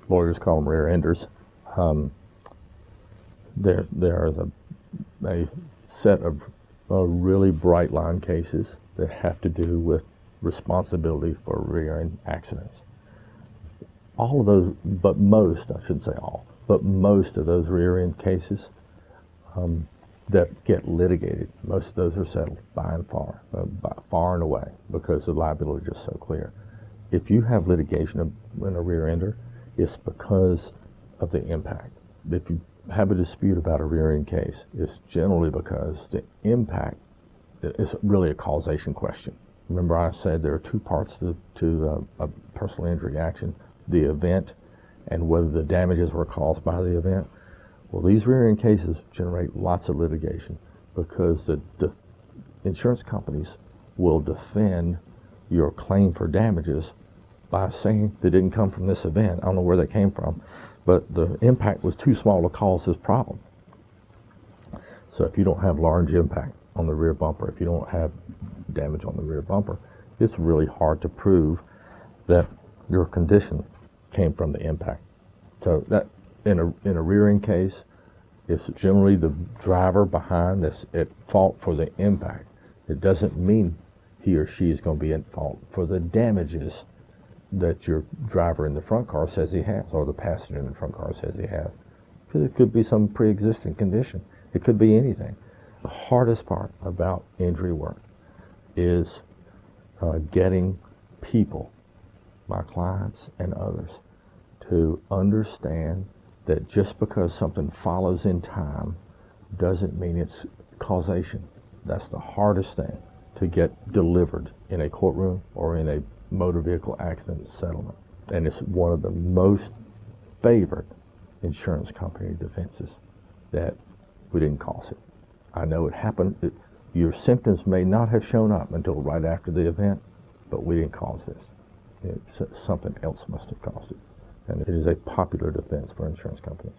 lawyers call them rear enders. There is a set of really bright line cases that have to do with responsibility for rear end accidents. All of those, but most, I shouldn't say all, but most of those rear end cases that get litigated, most of those are settled by far and away, because the liability is just so clear. If you have litigation in a rear ender, it's because of the impact. If you have a dispute about a rear end case, it's generally because the impact is really a causation question. Remember I said there are two parts to a personal injury action: the event and whether the damages were caused by the event. Well, these rear end cases generate lots of litigation because the insurance companies will defend your claim for damages by saying they didn't come from this event. I don't know where they came from, but the impact was too small to cause this problem. So if you don't have large impact on the rear bumper, if you don't have damage on the rear bumper, it's really hard to prove that your condition came from the impact. So that in a rear end case, it's generally the driver behind that's at fault for the impact. It doesn't mean he or she is going to be at fault for the damages that your driver in the front car says he has, or the passenger in the front car says he has. Because it could be some pre-existing condition. It could be anything. The hardest part about injury work is getting people, my clients and others, to understand that just because something follows in time doesn't mean it's causation. That's the hardest thing to get delivered in a courtroom or in a motor vehicle accident settlement. And it's one of the most favorite insurance company defenses, that we didn't cause it. I know it happened. Your symptoms may not have shown up until right after the event, but we didn't cause this. Something else must have caused it. And it is a popular defense for insurance companies.